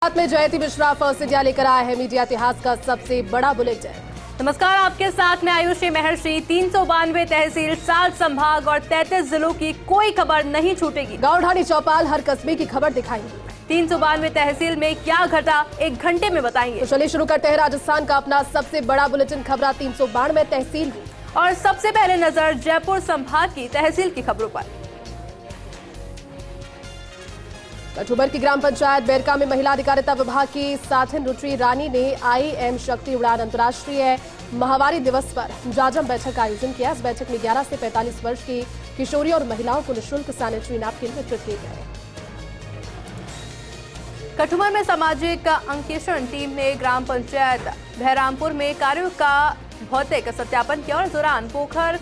साथ में जयती मिश्रा फर्स्ट इंडिया लेकर आए हैं मीडिया इतिहास का सबसे बड़ा बुलेटिन। नमस्कार, आपके साथ में आयुषी महर्षि। 392 तहसील, 7 संभाग और 33 जिलों की कोई खबर नहीं छूटेगी। गांव ढाणी चौपाल हर कस्बे की खबर दिखाएंगे। 392 तहसील में क्या घटा, एक घंटे में बताएंगे। तो चलिए शुरू करते हैं राजस्थान का अपना सबसे बड़ा बुलेटिन खबरा 392 तहसील और सबसे पहले नजर जयपुर संभाग की तहसील की खबरों पर। कठुबर की ग्राम पंचायत बैरका में महिला अधिकारिता विभाग की साथिन रुचि रानी ने IM शक्ति उड़ान अंतर्राष्ट्रीय माहवारी दिवस पर जाजम बैठक का आयोजन किया। इस बैठक में 11 से 45 वर्ष की किशोरी और महिलाओं को निःशुल्क सैनिटरी नैपकिन वितरित किए गए। कठुबर में सामाजिक अंकेक्षण टीम ने ग्राम पंचायत बहरामपुर में कार्यों का भौतिक सत्यापन किया और इस दौरान पोखर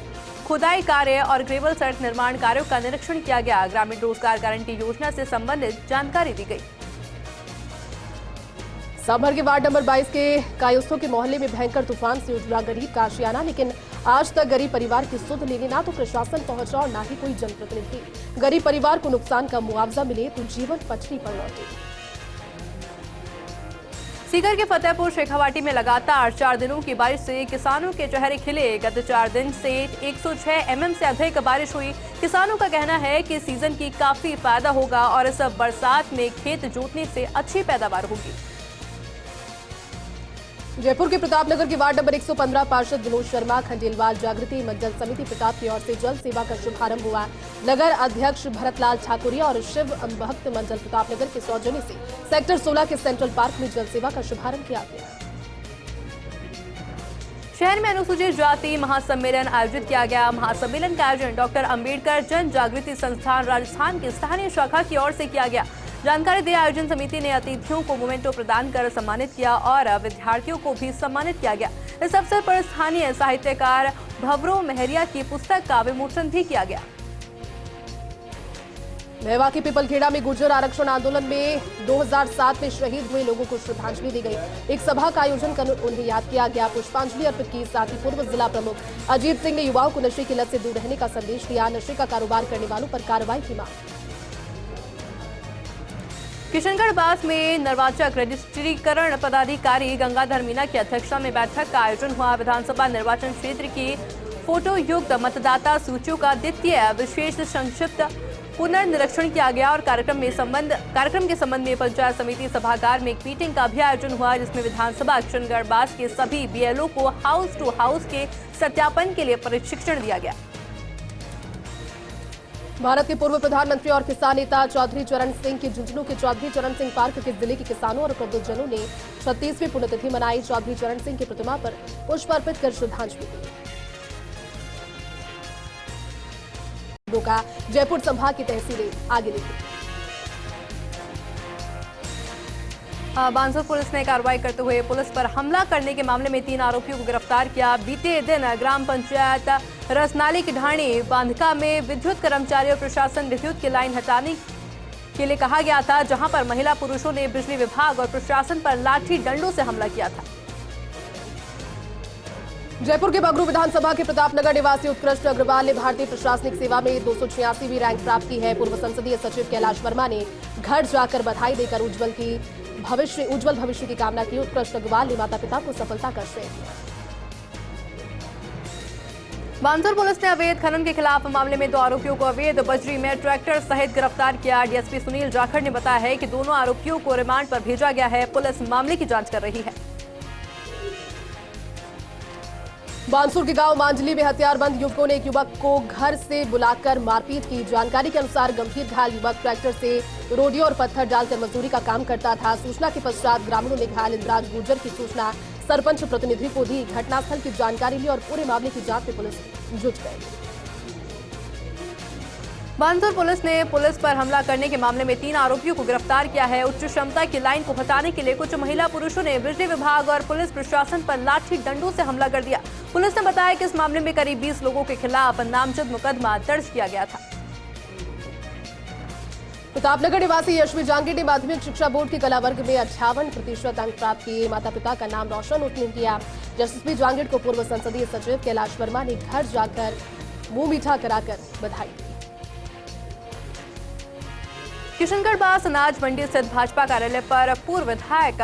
खुदाई कार्य और ग्रेवल सड़क निर्माण कार्यों का निरीक्षण किया गया। ग्रामीण रोजगार गारंटी योजना से संबंधित जानकारी दी गई। साभर के वार्ड नंबर 22 के कायोस्थों के मोहल्ले में भयंकर तूफान से उजड़ा गरीब का आशियाना, लेकिन आज तक गरीब परिवार की सुध लेने ना तो प्रशासन पहुंचा और ना ही कोई जनप्रतिनिधि। गरीब परिवार को नुकसान का मुआवजा मिले तो जीवन पटरी पर लौटे। सीकर के फतेहपुर शेखावाटी में लगातार 4 दिनों की बारिश से किसानों के चेहरे खिले। गत 4 दिन से 106 mm से अधिक बारिश हुई। किसानों का कहना है कि सीजन की काफी फायदा होगा और इस बरसात में खेत जोतने से अच्छी पैदावार होगी। जयपुर के प्रतापनगर के वार्ड नंबर 115 पार्षद विनोद शर्मा खंडेलवाल जागृति मंडल समिति प्रताप की ओर से जल सेवा का शुभारंभ हुआ। नगर अध्यक्ष भरतलाल ठाकुरिया और शिव भक्त मंडल प्रतापनगर के सौजन्य से सेक्टर 16 के सेंट्रल पार्क में जल सेवा का शुभारंभ किया गया। शहर में अनुसूचित जाति महासम्मेलन आयोजित किया गया। महासम्मेलन का आयोजन डॉक्टर अंबेडकर जन जागृति संस्थान राजस्थान की स्थानीय शाखा की ओर से किया गया। जानकारी दे आयोजन समिति ने अतिथियों को मोमेंटो प्रदान कर सम्मानित किया और विद्यार्थियों को भी सम्मानित किया गया। इस अवसर पर स्थानीय साहित्यकार भवरो मेहरिया की पुस्तक का विमोचन भी किया गया। मेवा के पिपलखेड़ा में गुर्जर आरक्षण आंदोलन में 2007 में शहीद हुए लोगों को श्रद्धांजलि दी गई। एक सभा का आयोजन कर उन्हें याद किया गया, पुष्पांजलि अर्पित की। साथ ही पूर्व जिला प्रमुख अजीत सिंह ने युवाओं को नशे की लत से दूर रहने का संदेश दिया। नशे का कारोबार करने वालों पर कार्रवाई की मांग। किशनगढ़ बास में निर्वाचक रजिस्ट्रीकरण पदाधिकारी गंगाधर मीना की अध्यक्षता में बैठक का आयोजन हुआ। विधानसभा निर्वाचन क्षेत्र की फोटो युक्त मतदाता सूचियों का द्वितीय विशेष संक्षिप्त पुनर्निरीक्षण किया गया और कार्यक्रम के संबंध में पंचायत समिति सभागार में एक मीटिंग का भी आयोजन हुआ, जिसमें विधानसभा किशनगढ़ बास के सभी BLO को हाउस टू हाउस के सत्यापन के लिए प्रशिक्षण दिया गया। भारत के पूर्व प्रधानमंत्री और किसान नेता चौधरी चरण सिंह की झुंझुनू के चौधरी चरण सिंह पार्क के जिले के किसानों और प्रबुद्धजनों ने 36वीं पुण्यतिथि मनाई। चौधरी चरण सिंह की प्रतिमा पर पुष्प अर्पित कर श्रद्धांजलि दी। जयपुर संभाग की तहसीलें आगे देखी। बांसुर पुलिस ने कार्रवाई करते हुए पुलिस पर हमला करने के मामले में 3 आरोपियों को गिरफ्तार किया। बीते दिन ग्राम पंचायत रसनाली की ढाणी बांधका में विद्युत कर्मचारी और प्रशासन विद्युत की लाइन हटाने के लिए कहा गया था, जहां पर महिला पुरुषों ने बिजली विभाग और प्रशासन पर लाठी डंडों से हमला किया था। जयपुर के बगरू विधानसभा के प्रतापनगर निवासी उत्कृष्ट अग्रवाल ने भारतीय प्रशासनिक सेवा में 286वीं रैंक प्राप्त की है। पूर्व संसदीय सचिव कैलाश वर्मा ने घर जाकर बधाई देकर उज्जवल भविष्य की कामना की। उत्कृष्ट अग्रवाल ने माता पिता को सफलता का श्रेय दिया। बांसुर पुलिस ने अवैध खनन के खिलाफ मामले में 2 आरोपियों को अवैध बजरी में ट्रैक्टर सहित गिरफ्तार किया। DSP सुनील जाखड़ ने बताया है कि दोनों आरोपियों को रिमांड पर भेजा गया है। पुलिस मामले की जांच कर रही है। बांसुर के गांव मांजली में हथियारबंद युवकों ने एक युवक को घर से बुलाकर मारपीट की। जानकारी के अनुसार गंभीर घायल युवक ट्रैक्टर से रोडियो और पत्थर डालकर मजदूरी का काम करता था। सूचना के पश्चात ग्रामीणों ने घायल इंद्राज गुर्जर की सूचना सरपंच प्रतिनिधि को दी। घटनास्थल की जानकारी ली और पूरे मामले की जांच में पुलिस जुट गई। बांसुर पुलिस ने पुलिस पर हमला करने के मामले में 3 आरोपियों को गिरफ्तार किया है। उच्च क्षमता की लाइन को हटाने के लिए कुछ महिला पुरुषों ने बिजली विभाग और पुलिस प्रशासन पर लाठी डंडों से हमला कर दिया। पुलिस ने बताया कि इस मामले में करीब 20 लोगों के खिलाफ नामजद मुकदमा दर्ज किया गया था। प्रतापनगर निवासी यशवी जांगीर ने माध्यमिक शिक्षा बोर्ड की कला वर्ग में 58% अंक प्राप्त किए। माता पिता का नाम रोशन उन्होंने किया। यशस्वी जांगीर को पूर्व संसदीय सचिव कैलाश वर्मा ने घर जाकर मुंह मीठा कराकर बधाई दी। किशनगढ़ बास अनाज मंडी स्थित भाजपा कार्यालय पर पूर्व विधायक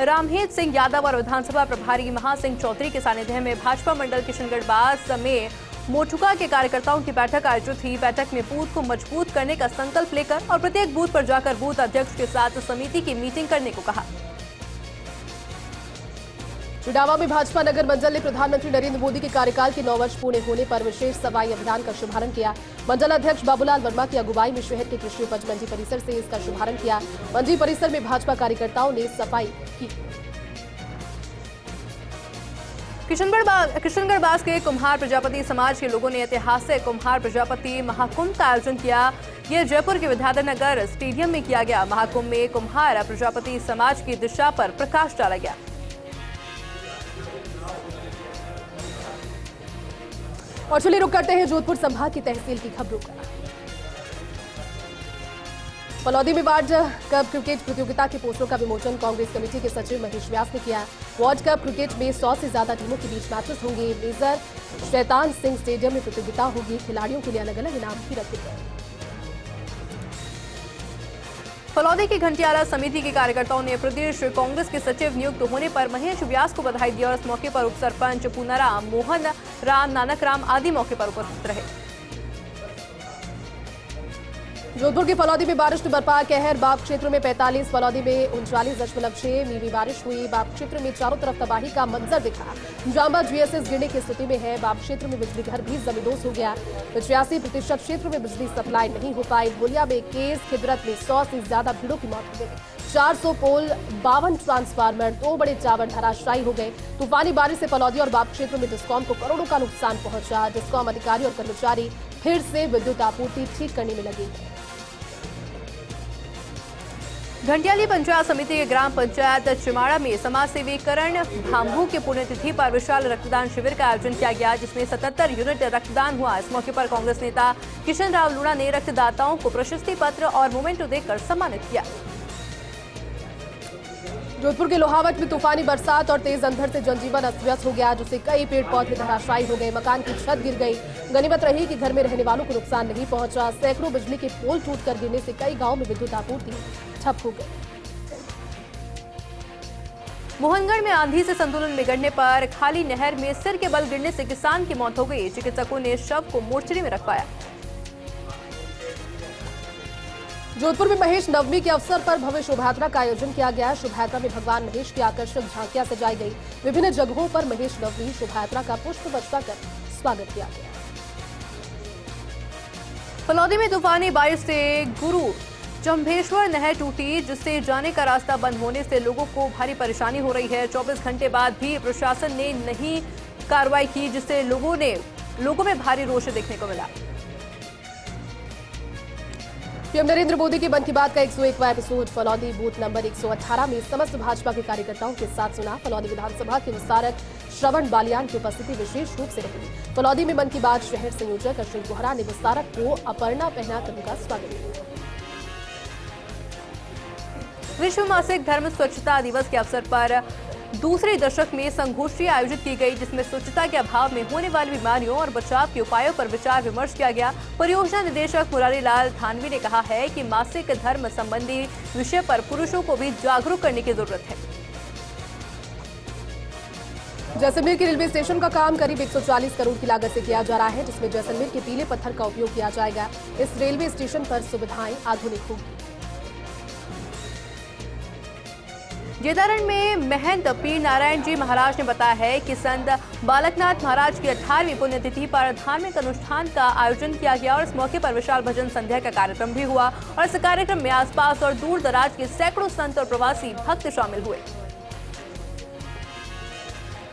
रामहेत सिंह यादव और विधानसभा प्रभारी महासिंह चौधरी के सानिध्य में भाजपा मंडल किशनगढ़ बास में मोटुका के कार्यकर्ताओं की बैठक आयोजित हुई। बैठक में बूथ को मजबूत करने का संकल्प लेकर और प्रत्येक बूथ पर जाकर बूथ अध्यक्ष के साथ समिति की मीटिंग करने को कहा। चुनावा में भाजपा नगर मंडल ने प्रधानमंत्री नरेंद्र मोदी के कार्यकाल के 9 वर्ष पूर्ण होने पर विशेष सफाई अभियान का शुभारंभ किया। मंडल अध्यक्ष बाबूलाल वर्मा की अगुवाई में शहर के कृषि उपज मंडी परिसर से इसका शुभारंभ किया। मंडी परिसर में भाजपा कार्यकर्ताओं ने सफाई की। किशनगढ़ बास के कुम्हार प्रजापति समाज के लोगों ने ऐतिहासिक कुम्हार प्रजापति महाकुंभ का आयोजन किया। यह जयपुर के विद्याधर स्टेडियम में किया गया। महाकुंभ में कुम्हार प्रजापति समाज की दिशा पर प्रकाश डाला गया। और चलिए रुक करते हैं जोधपुर संभाग की तहसील की खबरों का। फलौदी में वार्ड कप क्रिकेट प्रतियोगिता के पोस्टरों का विमोचन कांग्रेस कमेटी के सचिव महेश व्यास ने किया। वार्ड कप क्रिकेट में 100 से ज्यादा टीमों के बीच मैचेस होंगे। मेजर शैतान सिंह स्टेडियम में प्रतियोगिता होगी। खिलाड़ियों के लिए अलग अलग इनाम भी रखे गए। फलौदी की घंटियाला समिति के कार्यकर्ताओं ने प्रदेश कांग्रेस के सचिव नियुक्त होने पर महेश व्यास को बधाई दी और इस मौके पर उप सरपंच पूनाराम, मोहन राम, नानक राम आदि मौके पर उपस्थित रहे। जोधपुर की फलौदी में बारिश ने बरपा कहर। बाप क्षेत्र में 45, फलौदी में 39.6 मिमी बारिश हुई। बाप क्षेत्र में चारों तरफ तबाही का मंजर दिखा। जांबा जीएसएस गिरने की स्थिति में है। बाप क्षेत्र में बिजली घर भी जमींदोज हो गया। 85% क्षेत्र में बिजली सप्लाई नहीं हो पाई। बोलिया में केस खिदरत में 100 से ज्यादा भीड़ों की मौत हो गई। 400 पोल, 52 ट्रांसफार्मर, 2 बड़े टावर धराशायी हो गए। तूफानी बारिश से फलौदी और बाप क्षेत्र में डिस्कॉम को करोड़ों का नुकसान पहुंचा। डिस्कॉम अधिकारी और कर्मचारी फिर से विद्युत आपूर्ति ठीक करने में लगे। घंटियाली पंचायत समिति के ग्राम पंचायत चिमाड़ा में समाज सेवी करण भांभू के पुण्यतिथि पर विशाल रक्तदान शिविर का आयोजन किया गया, जिसमें 77 यूनिट रक्तदान हुआ। इस मौके पर कांग्रेस नेता किशन राव लूणा ने रक्तदाताओं को प्रशस्ति पत्र और मोमेंटो देकर सम्मानित किया। जोधपुर के लोहावट में तूफानी बरसात और तेज अंधड़ से जनजीवन अस्त व्यस्त हो गया, जिससे कई पेड़ पौधे धराशायी हो गए। मकान की छत गिर गई। गनीमत रही कि घर में रहने वालों को नुकसान नहीं पहुंचा। सैकड़ों बिजली के पोल टूटकर गिरने से कई गांवों में विद्युत आपूर्ति ठप हो गई। मोहनगढ़ में आंधी से संतुलन बिगड़ने पर खाली नहर में सिर के बल गिरने से किसान की मौत हो गई। चिकित्सकों ने शव को मोर्चरी में रखवाया। जोधपुर में महेश नवमी के अवसर पर भव्य शोभायात्रा का आयोजन किया गया। शोभायात्रा में भगवान महेश की आकर्षक झांकियां सजाई गई। विभिन्न जगहों पर महेश नवमी शोभायात्रा का पुष्प वर्षा कर स्वागत किया गया। फलौदी में तूफानी बारिश से गुरु जम्भेश्वर नहर टूटी, जिससे जाने का रास्ता बंद होने से लोगों को भारी परेशानी हो रही है। 24 घंटे बाद भी प्रशासन ने नहीं कार्रवाई की, जिससे लोगों में भारी रोष देखने को मिला। पीएम नरेंद्र मोदी के मन की बात का 101वां एपिसोड फलौदी बूथ नंबर 118 में समस्त भाजपा के कार्यकर्ताओं के साथ सुना। फलौदी विधानसभा के विस्तारक श्रवण बालियान की उपस्थिति विशेष रूप से रही। फलौदी में मन की बात शहर संयोजक अश्विन कोहरा ने विस्तारक को अपर्णा पहनाकर उनका स्वागत किया। विश्व मासिक धर्म स्वच्छता दिवस के अवसर पर दूसरे दशक में संगोष्ठी आयोजित की गई, जिसमें स्वच्छता के अभाव में होने वाली बीमारियों और बचाव के उपायों पर विचार विमर्श किया गया। परियोजना निदेशक मुरारी लाल थानवी ने कहा है कि मासिक धर्म संबंधी विषय पर पुरुषों को भी जागरूक करने की जरूरत है। जैसलमेर के रेलवे स्टेशन का काम करीब 140 करोड़ की लागत से किया जा रहा है, जिसमें जैसलमेर के पीले पत्थर का उपयोग किया जाएगा। इस रेलवे स्टेशन पर सुविधाएं आधुनिक होगी। जेदारण में महंत पीर नारायण जी महाराज ने बताया है कि संत बालकनाथ महाराज की 18वीं पुण्यतिथि पर धार्मिक अनुष्ठान का आयोजन किया गया और इस मौके पर विशाल भजन संध्या का कार्यक्रम भी हुआ और इस कार्यक्रम में आसपास और दूर दराज के सैकड़ों संत और प्रवासी भक्त शामिल हुए।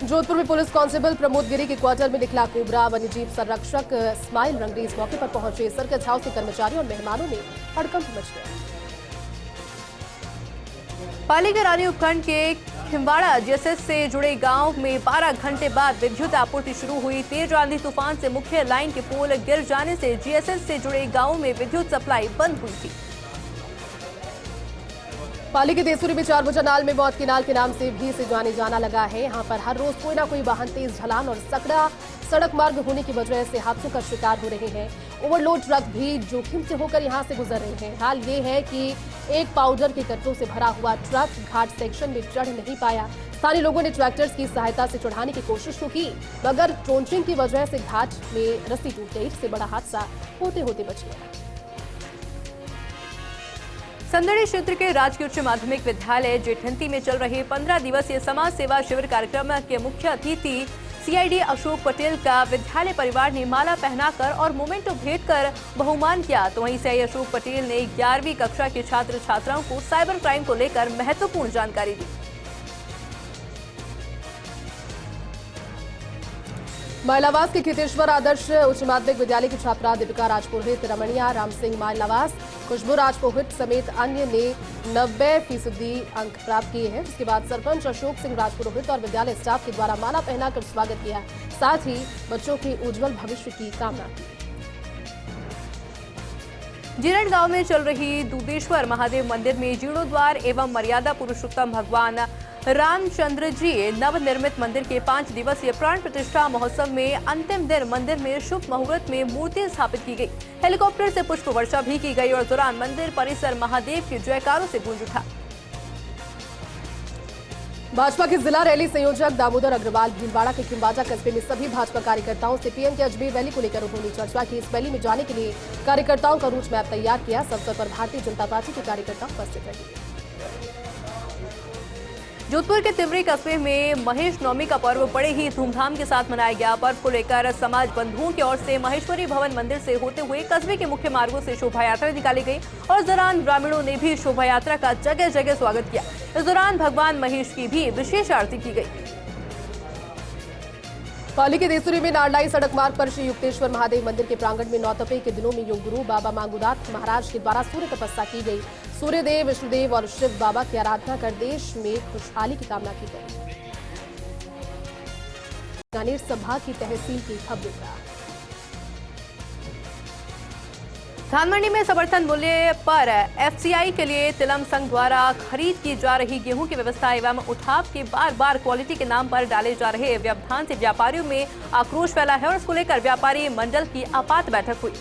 जोधपुर में पुलिस कांस्टेबल प्रमोद गिरी के क्वार्टर में निकला कोबरा। वन्यजीव संरक्षक स्माइल रंगरी इस मौके पर पहुंचे। सर्कस हाउस के कर्मचारियों और मेहमानों में हड़कंप मच गया। पाली के रानी उपखंड के खिंवाड़ा जीएसएस से जुड़े गांव में 12 घंटे बाद विद्युत आपूर्ति शुरू हुई। तेज आंधी तूफान से मुख्य लाइन के पोल गिर जाने से जीएसएस से जुड़े गांवों में विद्युत सप्लाई बंद हुई थी। पाली के देसुरी में 4 नाल में मौत की नाल के नाम से भी जाने जाना लगा है। यहाँ पर हर रोज कोई ना कोई वाहन तेज ढलान और सकड़ा सड़क मार्ग होने की वजह से हादसों का शिकार हो रहे हैं। ओवरलोड ट्रक भी जोखिम से होकर यहां से गुजर रहे हैं। हाल ये है कि एक पाउडर के कट्टों से भरा हुआ ट्रक घाट सेक्शन में चढ़ नहीं पाया। स्थानीय लोगों ने ट्रैक्टर्स की सहायता से चढ़ाने की कोशिश तो की, मगर ट्रोंचिंग की वजह से घाट में रस्सी टूट गई, जिससे बड़ा हादसा होते होते बच गया। संदड़ी क्षेत्र के राजकीय उच्च माध्यमिक विद्यालय जेठंती में चल रहे 15 दिवसीय समाज सेवा शिविर कार्यक्रम के मुख्य अतिथि सीआईडी अशोक पटेल का विद्यालय परिवार ने माला पहनाकर और मोमेंटो भेंट कर बहुमान किया। तो वहीं सीआई अशोक पटेल ने 11वीं कक्षा के छात्र छात्राओं को साइबर क्राइम को लेकर महत्वपूर्ण जानकारी दी। माइलावास के खेतेश्वर आदर्श उच्च माध्यमिक विद्यालय की छात्रा दीपिका राजपुरोहित, रमणिया राम सिंह माइलावास, खुशबू राजपुरोहित समेत अन्य ने 90% अंक प्राप्त किए हैं। इसके बाद सरपंच अशोक सिंह राजपुरोहित और विद्यालय स्टाफ के द्वारा माला पहनाकर स्वागत किया, साथ ही बच्चों के उज्जवल भविष्य की कामना की। जीरण गांव में चल रही दूधेश्वर महादेव मंदिर में जीर्णोद्वार एवं मर्यादा पुरुषोत्तम भगवान रामचंद्र जी नवनिर्मित मंदिर के 5 दिवसीय प्राण प्रतिष्ठा महोत्सव में अंतिम दिन मंदिर में शुभ मुहूर्त में मूर्ति स्थापित की गई। हेलीकॉप्टर से पुष्प वर्षा भी की गई और दौरान मंदिर परिसर महादेव के जयकारों से गूंज उठा। भाजपा के जिला रैली संयोजक दामोदर अग्रवाल भीलवाड़ा के खिंबाजा कस्बे में सभी भाजपा कार्यकर्ताओं से पीएम के अजमेर रैली को लेकर उन्होंने चर्चा की। इस रैली में जाने के लिए कार्यकर्ताओं का रूट मैप तैयार किया। इस अवसर पर भारतीय जनता पार्टी के कार्यकर्ता उपस्थित रहे। जोधपुर के तिवरी कस्बे में महेश नवमी का पर्व बड़े ही धूमधाम के साथ मनाया गया। पर्व को लेकर समाज बंधुओं की ओर से महेश्वरी भवन मंदिर से होते हुए कस्बे के मुख्य मार्गों से शोभा यात्रा निकाली गई और इस दौरान ग्रामीणों ने भी शोभा यात्रा का जगह जगह स्वागत किया। इस दौरान भगवान महेश की भी विशेष आरती की गई। पाली के देसुरी में नारलाई सड़क मार्ग पर श्री युक्तेश्वर महादेव मंदिर के प्रांगण में नौतपे के दिनों में योग गुरु बाबा मांगुनाथ महाराज के द्वारा सूर्य तपस्या की गई। सूर्यदेव, विष्णुदेव और शिव बाबा की आराधना कर देश में खुशहाली की कामना की गई। गानेर सभा की तहसील की भव्यता। धान मंडी में समर्थन मूल्य पर एफसीआई के लिए तिलम संघ द्वारा खरीद की जा रही गेहूं की व्यवस्था एवं उठाव के बार क्वालिटी के नाम पर डाले जा रहे व्यवधान से व्यापारियों में आक्रोश फैला है और इसको लेकर व्यापारी मंडल की आपात बैठक हुई।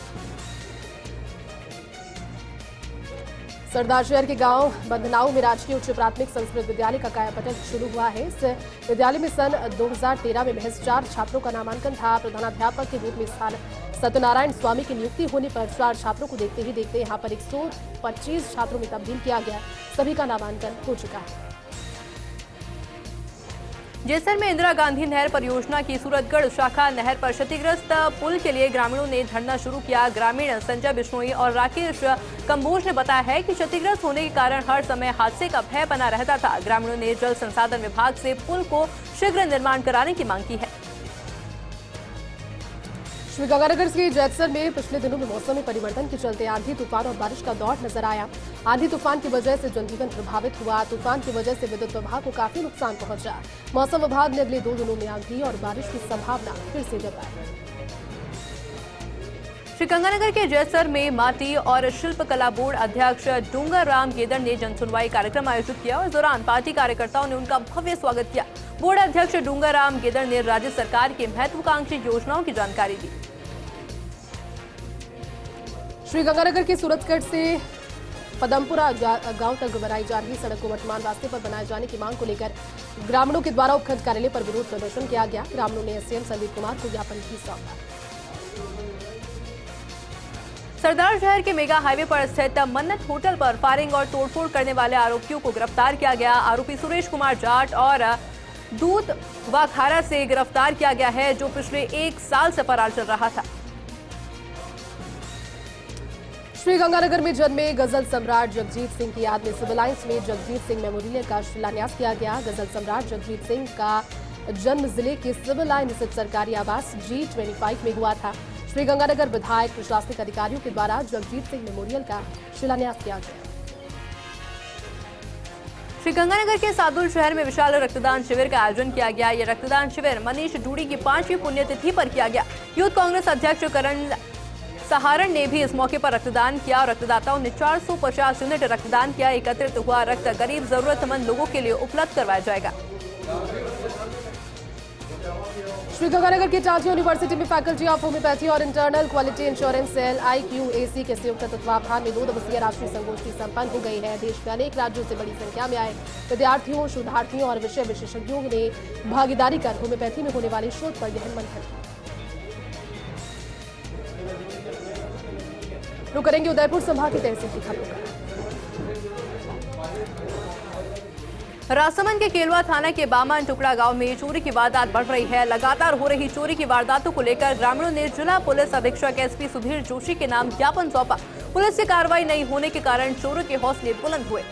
सरदार शहर के गांव बंधनाऊ में राजकीय उच्च प्राथमिक संस्कृत विद्यालय का कायापलट शुरू हुआ है। इस विद्यालय में सन 2013 में महज 4 छात्रों का नामांकन था। प्रधानाध्यापक के रूप में स्थान सत्यनारायण स्वामी की नियुक्ति होने पर 4 छात्रों को देखते ही देखते यहां पर 125 छात्रों में तब्दील किया गया। सभी का नामांकन हो चुका है। जेसर में इंदिरा गांधी नहर परियोजना की सूरतगढ़ शाखा नहर पर क्षतिग्रस्त पुल के लिए ग्रामीणों ने धरना शुरू किया। ग्रामीण संजय बिश्नोई और राकेश कंबोज ने बताया है कि क्षतिग्रस्त होने के कारण हर समय हादसे का भय बना रहता था। ग्रामीणों ने जल संसाधन विभाग से पुल को शीघ्र निर्माण कराने की मांग की है। श्रीगंगानगर के जैतसर में पिछले दिनों में मौसम में परिवर्तन के चलते आंधी तूफान और बारिश का दौर नजर आया। आंधी तूफान की वजह से जनजीवन प्रभावित हुआ। तूफान की वजह से विद्युत विभाग को काफी नुकसान पहुंचा। मौसम विभाग ने अगले 2 दिनों में आंधी और बारिश की संभावना फिर से जताई। श्रीगंगानगर के जैतसर में माटी और शिल्प कला बोर्ड अध्यक्ष डूंगर राम गेदर ने जनसुनवाई कार्यक्रम आयोजित किया और इस दौरान पार्टी कार्यकर्ताओं ने उनका भव्य स्वागत किया। बोर्ड अध्यक्ष डूंगर राम गेदर ने राज्य सरकार की महत्वाकांक्षी योजनाओं की जानकारी दी। श्रीगंगानगर के सूरतगढ़ से पदमपुरा गांव तक बनाई जा रही सड़क को वर्तमान रास्ते पर बनाए जाने की मांग को लेकर ग्रामीणों के द्वारा उपखंड कार्यालय पर विरोध प्रदर्शन किया गया। ग्रामीणों ने एसडीएम संदीप कुमार को ज्ञापन भी सौंपा। सरदार शहर के मेगा हाईवे पर स्थित मन्नत होटल पर फायरिंग और तोड़फोड़ करने वाले आरोपियों को गिरफ्तार किया गया। आरोपी सुरेश कुमार जाट और दूध वाखारा से गिरफ्तार किया गया है, जो पिछले 1 साल से फरार चल रहा था। श्रीगंगानगर में जन्मे गजल सम्राट जगजीत सिंह की याद में सिविल लाइंस में जगजीत सिंह मेमोरियल का शिलान्यास किया गया। गजल सम्राट जगजीत सिंह का जन्म जिले के सिविल लाइन स्थित सरकारी आवास G25 में हुआ था। श्रीगंगानगर विधायक प्रशासनिक अधिकारियों के द्वारा जगजीत सिंह मेमोरियल का शिलान्यास किया गया। श्रीगंगानगर के सादुल शहर में विशाल रक्तदान शिविर का आयोजन किया गया। यह रक्तदान शिविर मनीष डूडी की 5वीं पुण्यतिथि पर किया गया। यूथ कांग्रेस अध्यक्ष करण सहारण ने भी इस मौके पर रक्तदान किया और रक्तदाताओं ने 450 यूनिट रक्तदान किया। एकत्रित हुआ रक्त गरीब जरूरतमंद लोगों के लिए उपलब्ध करवाया जाएगा। श्रीगंगानगर की टांची यूनिवर्सिटी में फैकल्टी ऑफ होम्योपैथी और internal quality insurance cell IQAC के संयुक्त तत्वावधान में 2 दिवसीय राष्ट्रीय संगोष्ठी संपन्न हो गई है। देश में अनेक राज्यों से बड़ी संख्या में आए विद्यार्थियों, शोधार्थियों और विषय विशेषज्ञों ने भागीदारी कर होम्योपैथी में होने वाले शोध पर गहन मंथन किया। रुक करेंगे उदयपुर संभाग की तहसील की खबरों पर। राजसमंद के केलवा थाना के बामन टुकड़ा गांव में चोरी की वारदात बढ़ रही है। लगातार हो रही चोरी की वारदातों को लेकर ग्रामीणों ने जिला पुलिस अधीक्षक SP सुधीर जोशी के नाम ज्ञापन सौंपा। पुलिस से कार्रवाई नहीं होने के कारण चोरों के हौसले बुलंद हुए।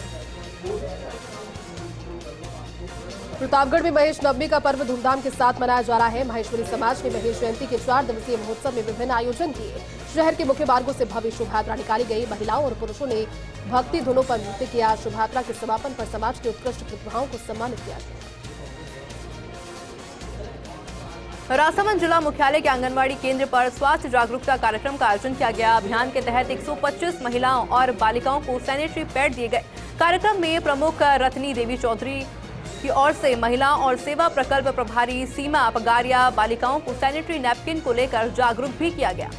प्रतापगढ़ में महेश नवमी का पर्व धूमधाम के साथ मनाया जा रहा है। महेश्वरी समाज ने महेश जयंती के 4 दिवसीय महोत्सव में विभिन्न आयोजन किए। शहर के मुख्य मार्गों से भव्य शोभायात्रा निकाली गई। महिलाओं और पुरुषों ने भक्ति धुनों पर नृत्य किया। शोभायात्रा के समापन पर समाज के उत्कृष्ट प्रतिभाओं को सम्मानित किया गया। राजसमंद जिला मुख्यालय के आंगनबाड़ी केंद्र पर स्वास्थ्य जागरूकता कार्यक्रम का आयोजन किया गया। अभियान के तहत 125 महिलाओं और बालिकाओं को सैनिटरी पैड दिए गए। कार्यक्रम में प्रमुख रत्नी देवी चौधरी की ओर से महिला और सेवा प्रकल्प प्रभारी सीमा पगारिया बालिकाओं को सैनिटरी नैपकिन को लेकर जागरूक भी किया गया।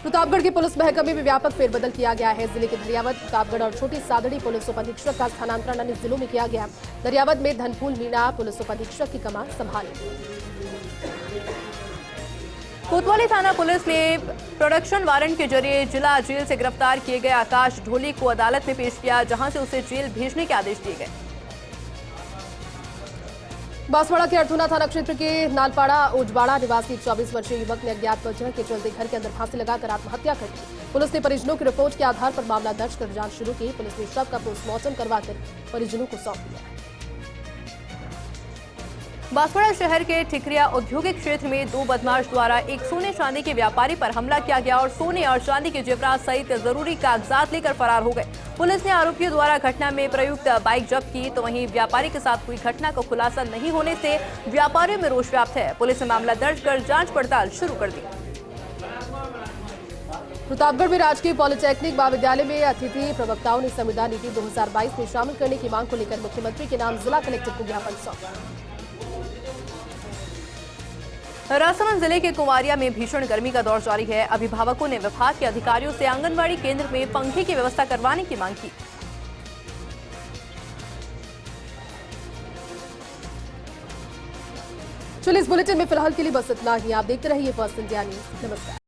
प्रतापगढ़ के पुलिस महकमे में व्यापक फेरबदल किया गया है। जिले के दरियावद, प्रतापगढ़ और छोटी सादड़ी पुलिस उप अधीक्षक का स्थानांतरण अन्य जिलों में किया गया। दरियावद में धनफूल मीणा पुलिस उप अधीक्षक की कमान संभाली। कोतवाली थाना पुलिस ने प्रोडक्शन वारंट के जरिए जिला जेल से गिरफ्तार किए गए आकाश ढोली को अदालत में पेश किया, जहां से उसे जेल भेजने के आदेश दिए गए। बांसवाड़ा के अर्थुना थाना क्षेत्र के नालपाड़ा उजबाड़ा निवासी 24 वर्षीय युवक ने अज्ञात वजह के चलते घर के अंदर फांसी लगाकर आत्महत्या कर दी। पुलिस ने परिजनों की रिपोर्ट के आधार पर मामला दर्ज कर जांच शुरू की। पुलिस ने शव का पोस्टमार्टम करवाकर परिजनों को सौंप दिया। बांसवाड़ा शहर के ठिकरिया औद्योगिक क्षेत्र में 2 बदमाश द्वारा एक सोने चांदी के व्यापारी पर हमला किया गया और सोने और चांदी के जेवरात सहित जरूरी कागजात लेकर फरार हो गए। पुलिस ने आरोपियों द्वारा घटना में प्रयुक्त बाइक जब्त की, तो वहीं व्यापारी के साथ हुई घटना को खुलासा नहीं होने से व्यापारियों में रोष व्याप्त है। पुलिस ने मामला दर्ज कर जांच पड़ताल शुरू कर दी। प्रतापगढ़ में राजकीय पॉलिटेक्निक महाविद्यालय में अतिथि प्रवक्ताओं ने संविदा नीति 2022 में शामिल करने की मांग को लेकर मुख्यमंत्री के नाम जिला कलेक्टर को ज्ञापन सौंपा। राजसमंद जिले के कुंवारिया में भीषण गर्मी का दौर जारी है। अभिभावकों ने विभाग के अधिकारियों से आंगनबाड़ी केंद्र में पंखे की व्यवस्था करवाने की मांग की। चलिए इस बुलेटिन में फिलहाल के लिए बस इतना ही। आप देखते रहिए फर्स्ट इंडिया न्यूज। नमस्कार।